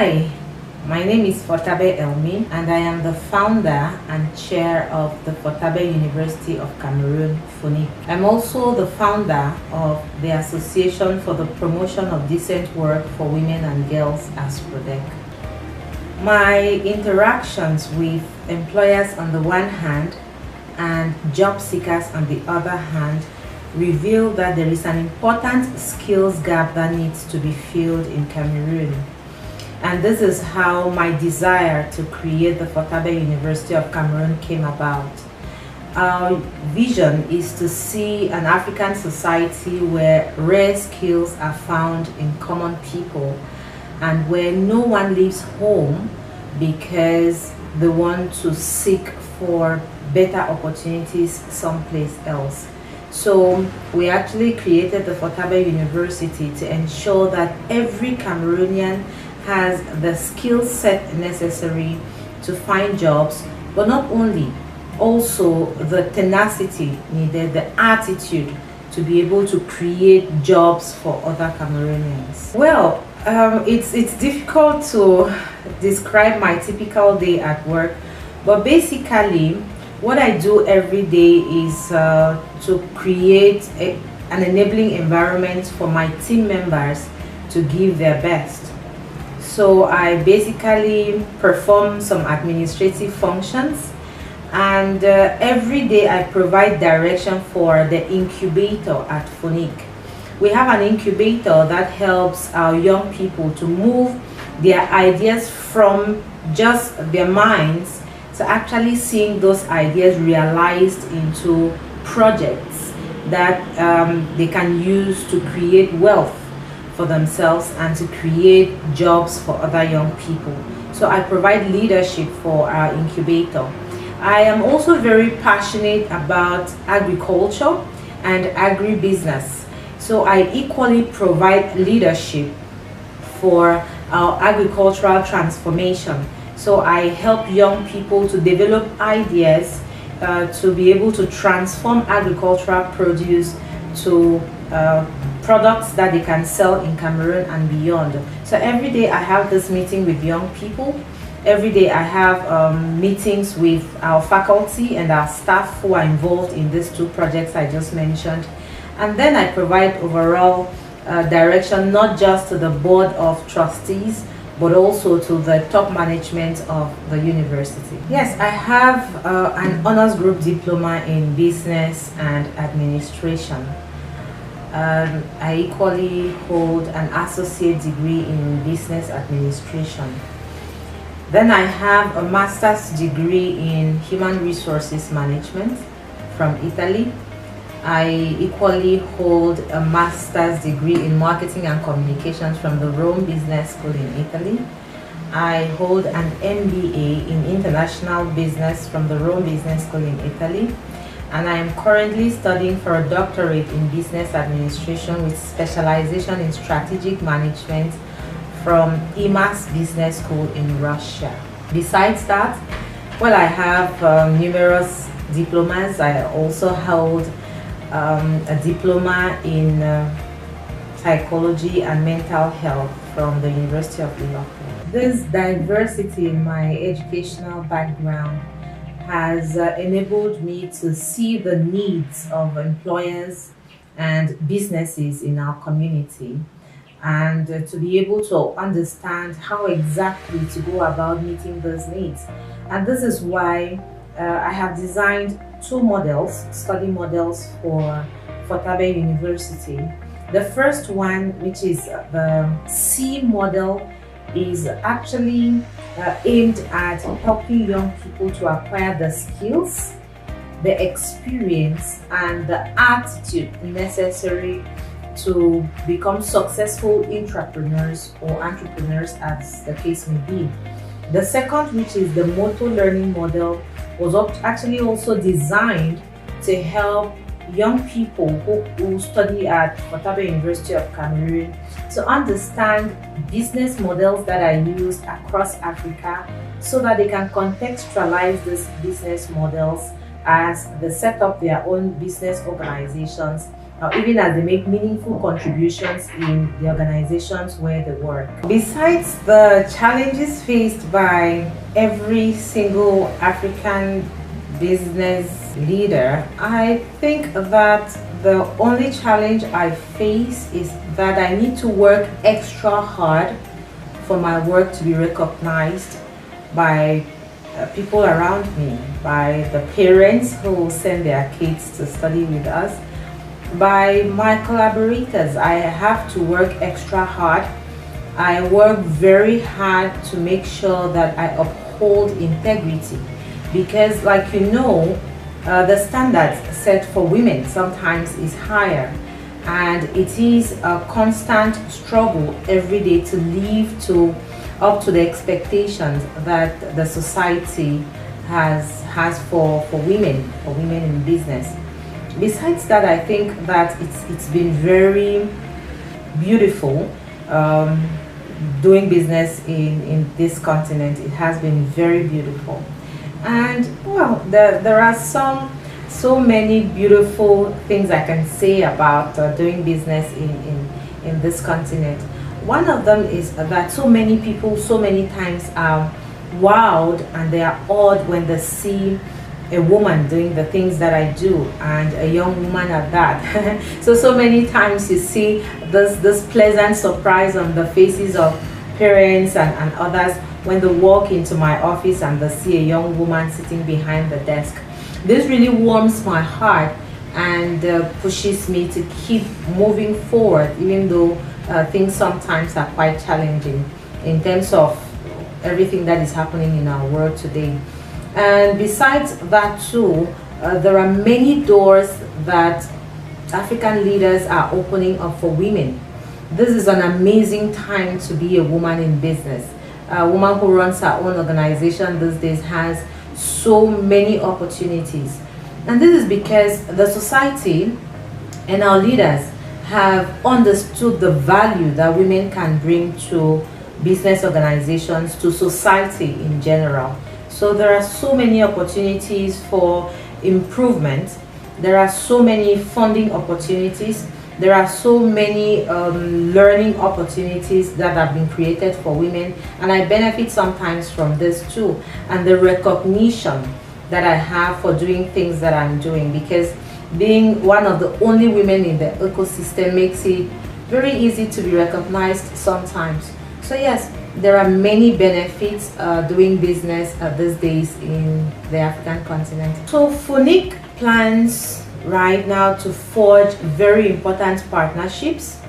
Hi, my name is Fotabe Elmi and I am the founder and chair of the Fotabe University of Cameroon, FUNIC. I'm also the founder of the Association for the Promotion of Decent Work for Women and Girls, ASPRODEC. My interactions with employers on the one hand and job seekers on the other hand reveal that there is an important skills gap that needs to be filled in Cameroon. And this is how my desire to create the Fotabe University of Cameroon came about. Our vision is to see an African society where rare skills are found in common people and where no one leaves home because they want to seek for better opportunities someplace else. So we actually created the Fotabe University to ensure that every Cameroonian has the skill set necessary to find jobs, but not only, also the tenacity needed, the attitude to be able to create jobs for other Cameroonians. Well, it's difficult to describe my typical day at work, but basically what I do every day is to create an enabling environment for my team members to give their best. So I basically perform some administrative functions, and every day I provide direction for the incubator at FUNIC. We have an incubator that helps our young people to move their ideas from just their minds to actually seeing those ideas realized into projects that they can use to create wealth for themselves and to create jobs for other young people. So I provide leadership for our incubator. I am also very passionate about agriculture and agribusiness. So I equally provide leadership for our agricultural transformation. So I help young people to develop ideas to be able to transform agricultural produce to products that they can sell in Cameroon and beyond. So every day I have this meeting with young people. Every day I have meetings with our faculty and our staff who are involved in these two projects I just mentioned. And then I provide overall direction, not just to the board of trustees, but also to the top management of the university. Yes, I have an honors group diploma in business and administration. I equally hold an associate degree in business administration. Then I have a master's degree in human resources management from Italy. I equally hold a master's degree in marketing and communications from the Rome Business School in Italy. I hold an MBA in international business from the Rome Business School in Italy. And I am currently studying for a doctorate in business administration with specialization in strategic management from IMAS Business School in Russia. Besides that, well, I have numerous diplomas. I also held a diploma in psychology and mental health from the University of Liverpool. This diversity in my educational background has enabled me to see the needs of employers and businesses in our community, and to be able to understand how exactly to go about meeting those needs. And this is why I have designed two models, study models for Fotabe University. The first one, which is the C model, is actually aimed at helping young people to acquire the skills, the experience, and the attitude necessary to become successful entrepreneurs or entrepreneurs, as the case may be. The second, which is the motor learning model, was actually also designed to help young people who study at Fotabe University of Cameroon to understand business models that are used across Africa so that they can contextualize these business models as they set up their own business organizations even as they make meaningful contributions in the organizations where they work. Besides the challenges faced by every single African business leader, I think that the only challenge I face is that I need to work extra hard for my work to be recognized by people around me, by the parents who send their kids to study with us, by my collaborators. I have to work extra hard. I work very hard to make sure that I uphold integrity, because like you know, the standards set for women sometimes is higher, and it is a constant struggle every day to live up to the expectations that the society has for women in business. Besides that, I think that it's been very beautiful doing business in this continent. It has been very beautiful. And well, there are so many beautiful things I can say about doing business in this continent. One of them is that so many people so many times are wowed and they are awed when they see a woman doing the things that I do, and a young woman at that. so many times you see this pleasant surprise on the faces of parents and others when they walk into my office and they see a young woman sitting behind the desk. This really warms my heart and pushes me to keep moving forward, even though things sometimes are quite challenging in terms of everything that is happening in our world today. And besides that too, there are many doors that African leaders are opening up for women. This is an amazing time to be a woman in business. A woman who runs her own organization these days has so many opportunities. And this is because the society and our leaders have understood the value that women can bring to business organizations, to society in general. So there are so many opportunities for improvement. There are so many funding opportunities. There are so many learning opportunities that have been created for women, and I benefit sometimes from this too, and the recognition that I have for doing things that I'm doing, because being one of the only women in the ecosystem makes it very easy to be recognized sometimes. So yes, there are many benefits doing business these days in the African continent. So FUNIC plans right now to forge very important partnerships.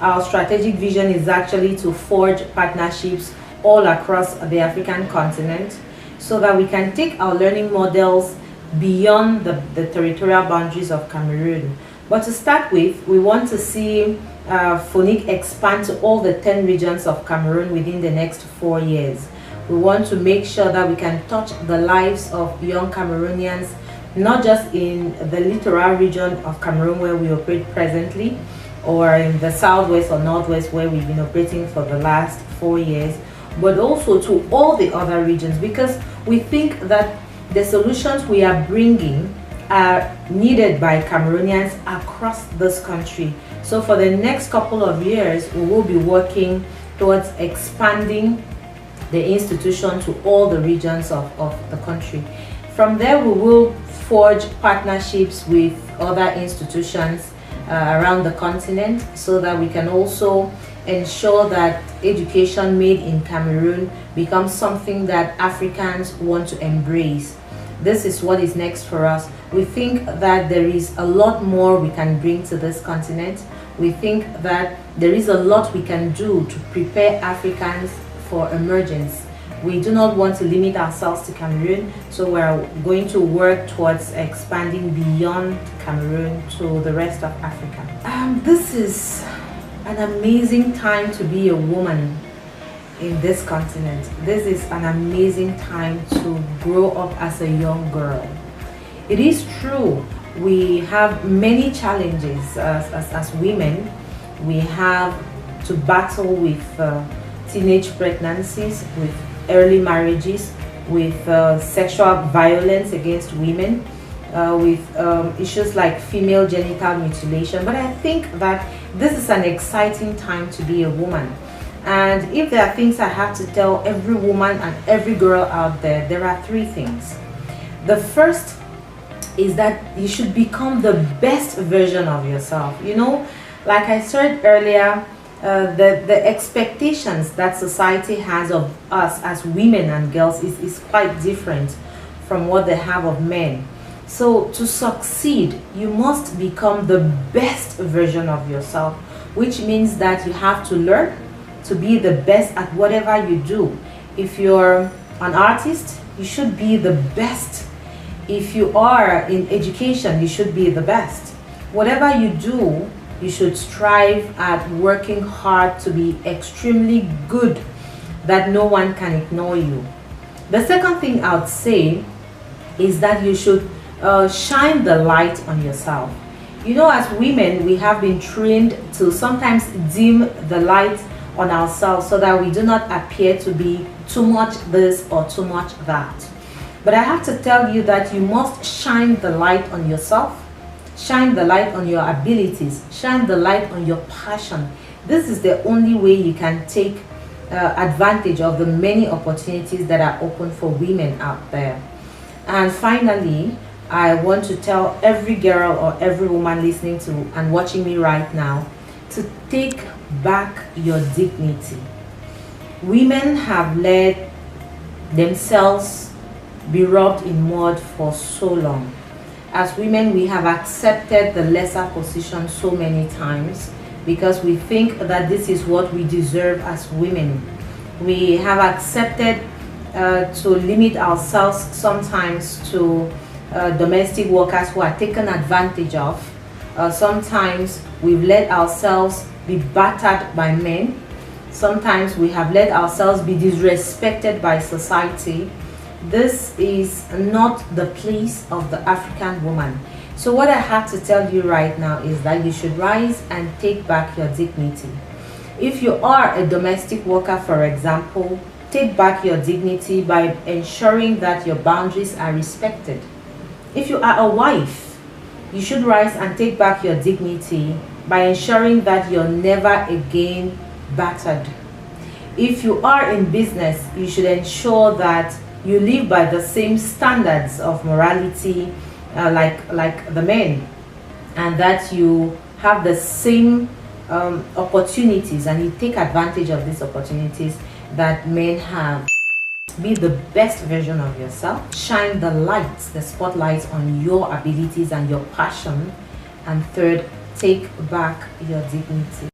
Our strategic vision is actually to forge partnerships all across the African continent so that we can take our learning models beyond the territorial boundaries of Cameroon. But to start with, we want to see FUNIC expand to all the 10 regions of Cameroon within the next 4 years. We want to make sure that we can touch the lives of young Cameroonians, not just in the littoral region of Cameroon where we operate presently, or in the southwest or northwest where we've been operating for the last 4 years, but also to all the other regions, because we think that the solutions we are bringing are needed by Cameroonians across this country. So for the next couple of years, we will be working towards expanding the institution to all the regions of the country. From there, we will forge partnerships with other institutions around the continent so that we can also ensure that education made in Cameroon becomes something that Africans want to embrace. This is what is next for us. We think that there is a lot more we can bring to this continent. We think that there is a lot we can do to prepare Africans for emergence. We do not want to limit ourselves to Cameroon, so we're going to work towards expanding beyond Cameroon to the rest of Africa. This is an amazing time to be a woman in this continent. This is an amazing time to grow up as a young girl. It is true, we have many challenges as women. We have to battle with teenage pregnancies, with early marriages, with sexual violence against women. with issues like female genital mutilation. But I think that this is an exciting time to be a woman. And if there are things I have to tell every woman and every girl out there, there are three things. The first is that you should become the best version of yourself. You know, like I said earlier, the expectations that society has of us as women and girls is quite different from what they have of men. So to succeed, you must become the best version of yourself, which means that you have to learn to be the best at whatever you do. If you're an artist, you should be the best. If you are in education, you should be the best. Whatever you do, you should strive at working hard to be extremely good, that no one can ignore you. The second thing I would say is that you should shine the light on yourself. You know, as women, we have been trained to sometimes dim the light on ourselves so that we do not appear to be too much this or too much that. But I have to tell you that you must shine the light on yourself, shine the light on your abilities, shine the light on your passion. This is the only way you can take advantage of the many opportunities that are open for women out there. And finally, I want to tell every girl or every woman listening to and watching me right now to take back your dignity. Women have let themselves be rubbed in mud for so long. As women, we have accepted the lesser position so many times because we think that this is what we deserve as women. We have accepted to limit ourselves sometimes to domestic workers who are taken advantage of. Sometimes we've let ourselves be battered by men. Sometimes we have let ourselves be disrespected by society. This is not the place of the African woman. So what I have to tell you right now is that you should rise and take back your dignity. If you are a domestic worker, for example, take back your dignity by ensuring that your boundaries are respected. If you are a wife, you should rise and take back your dignity by ensuring that you're never again battered. If you are in business, you should ensure that you live by the same standards of morality like the men, and that you have the same opportunities and you take advantage of these opportunities that men have. Be the best version of yourself. Shine the lights, the spotlight on your abilities and your passion. And third, take back your dignity.